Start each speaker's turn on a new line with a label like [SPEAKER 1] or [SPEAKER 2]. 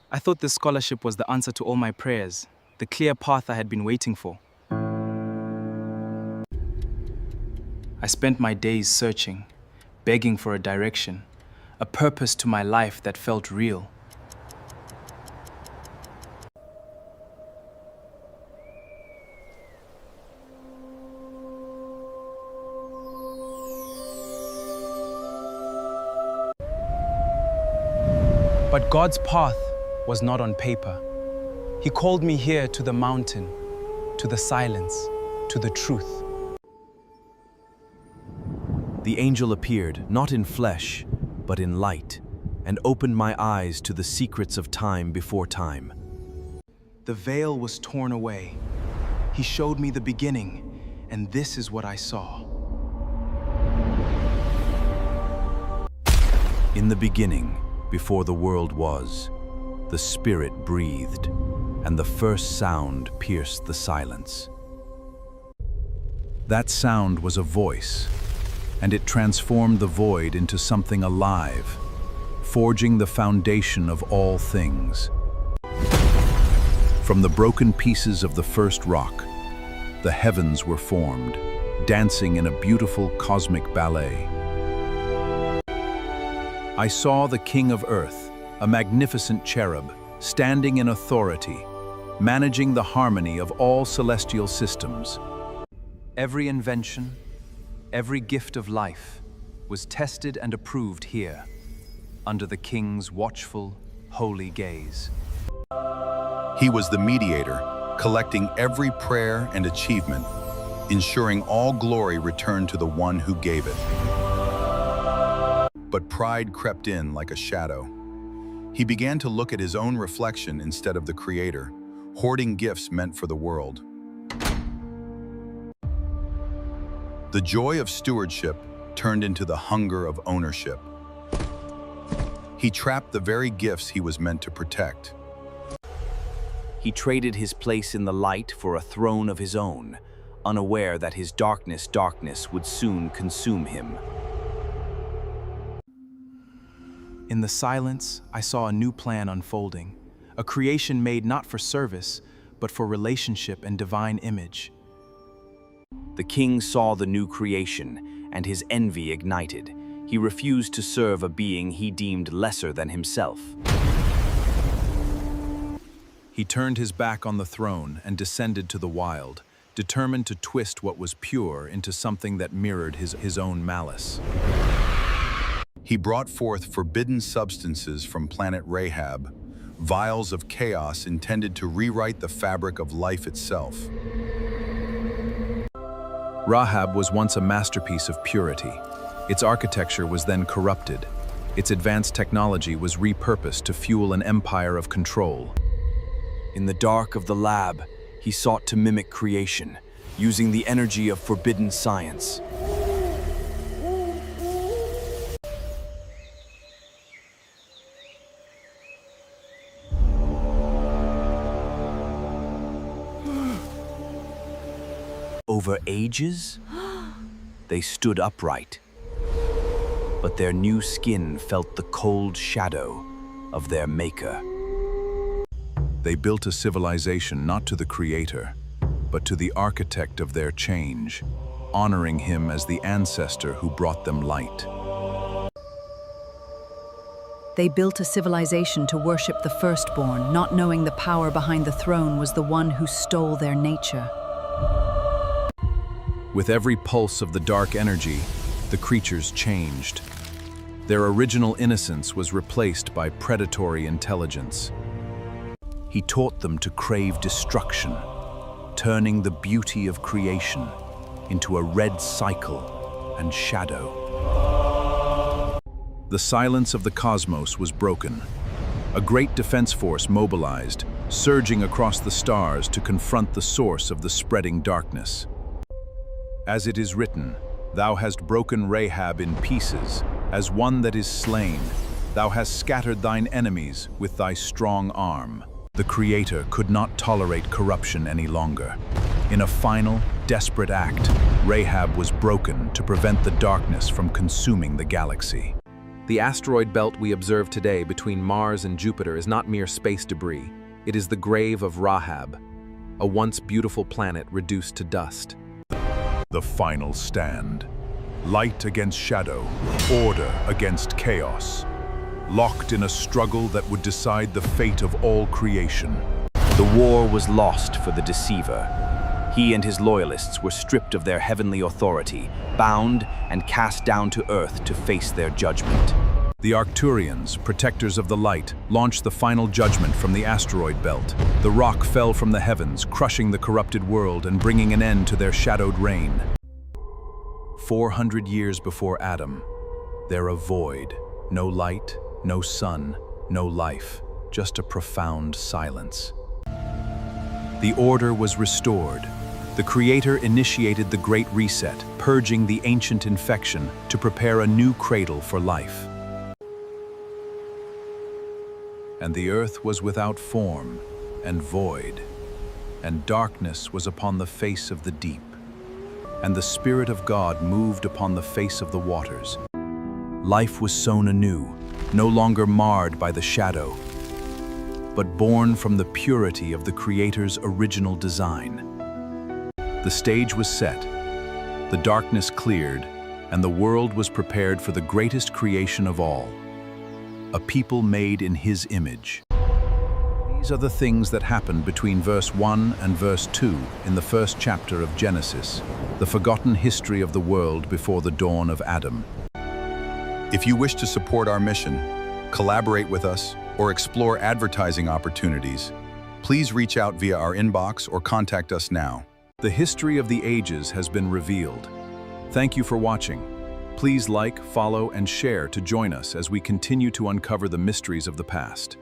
[SPEAKER 1] I thought this scholarship was the answer to all my prayers, the clear path I had been waiting for. I spent my days searching, begging for a direction, a purpose to my life that felt real. But God's path was not on paper. He called me here to the mountain, to the silence, to the truth.
[SPEAKER 2] The angel appeared, not in flesh, but in light, and opened my eyes to the secrets of time before time.
[SPEAKER 1] The veil was torn away. He showed me the beginning, and this is what I saw.
[SPEAKER 2] In the beginning, before the world was, the Spirit breathed, and the first sound pierced the silence. That sound was a voice, and it transformed the void into something alive, forging the foundation of all things. From the broken pieces of the first rock, the heavens were formed, dancing in a beautiful cosmic ballet. I saw the King of Earth, a magnificent cherub, standing in authority, managing the harmony of all celestial systems. Every invention, every gift of life was tested and approved here, under the King's watchful, holy gaze.
[SPEAKER 3] He was the mediator, collecting every prayer and achievement, ensuring all glory returned to the one who gave it. But pride crept in like a shadow. He began to look at his own reflection instead of the Creator, hoarding gifts meant for the world. The joy of stewardship turned into the hunger of ownership. He trapped the very gifts he was meant to protect.
[SPEAKER 2] He traded his place in the light for a throne of his own, unaware that his darkness would soon consume him.
[SPEAKER 1] In the silence, I saw a new plan unfolding, a creation made not for service, but for relationship and divine image.
[SPEAKER 2] The king saw the new creation, and his envy ignited. He refused to serve a being he deemed lesser than himself.
[SPEAKER 4] He turned his back on the throne and descended to the wild, determined to twist what was pure into something that mirrored his own malice.
[SPEAKER 3] He brought forth forbidden substances from planet Rahab, vials of chaos intended to rewrite the fabric of life itself.
[SPEAKER 4] Rahab was once a masterpiece of purity. Its architecture was then corrupted. Its advanced technology was repurposed to fuel an empire of control.
[SPEAKER 2] In the dark of the lab, he sought to mimic creation, using the energy of forbidden science. Over ages, they stood upright, but their new skin felt the cold shadow of their maker.
[SPEAKER 4] They built a civilization not to the creator, but to the architect of their change, honoring him as the ancestor who brought them light.
[SPEAKER 5] They built a civilization to worship the firstborn, not knowing the power behind the throne was the one who stole their nature.
[SPEAKER 4] With every pulse of the dark energy, the creatures changed. Their original innocence was replaced by predatory intelligence.
[SPEAKER 2] He taught them to crave destruction, turning the beauty of creation into a red cycle and shadow.
[SPEAKER 4] The silence of the cosmos was broken. A great defense force mobilized, surging across the stars to confront the source of the spreading darkness. As it is written, "Thou hast broken Rahab in pieces, as one that is slain. Thou hast scattered thine enemies with thy strong arm." The Creator could not tolerate corruption any longer. In a final, desperate act, Rahab was broken to prevent the darkness from consuming the galaxy.
[SPEAKER 2] The asteroid belt we observe today between Mars and Jupiter is not mere space debris. It is the grave of Rahab, a once beautiful planet reduced to dust.
[SPEAKER 4] The final stand. Light against shadow, order against chaos. Locked in a struggle that would decide the fate of all creation.
[SPEAKER 6] The war was lost for the deceiver. He and his loyalists were stripped of their heavenly authority, bound and cast down to Earth to face their judgment.
[SPEAKER 4] The Arcturians, protectors of the light, launched the final judgment from the asteroid belt. The rock fell from the heavens, crushing the corrupted world and bringing an end to their shadowed reign. 400 years before Adam, there a void, no light, no sun, no life, just a profound silence. The order was restored. The Creator initiated the Great Reset, purging the ancient infection to prepare a new cradle for life. And the earth was without form and void, and darkness was upon the face of the deep. And the Spirit of God moved upon the face of the waters. Life was sown anew, no longer marred by the shadow, but born from the purity of the Creator's original design. The stage was set, the darkness cleared, and the world was prepared for the greatest creation of all, a people made in His image. These are the things that happened between verse 1 and verse 2 in the first chapter of Genesis, the forgotten history of the world before the dawn of Adam.
[SPEAKER 3] If you wish to support our mission, collaborate with us, or explore advertising opportunities, please reach out via our inbox or contact us now.
[SPEAKER 4] The history of the ages has been revealed. Thank you for watching. Please like, follow, and share to join us as we continue to uncover the mysteries of the past.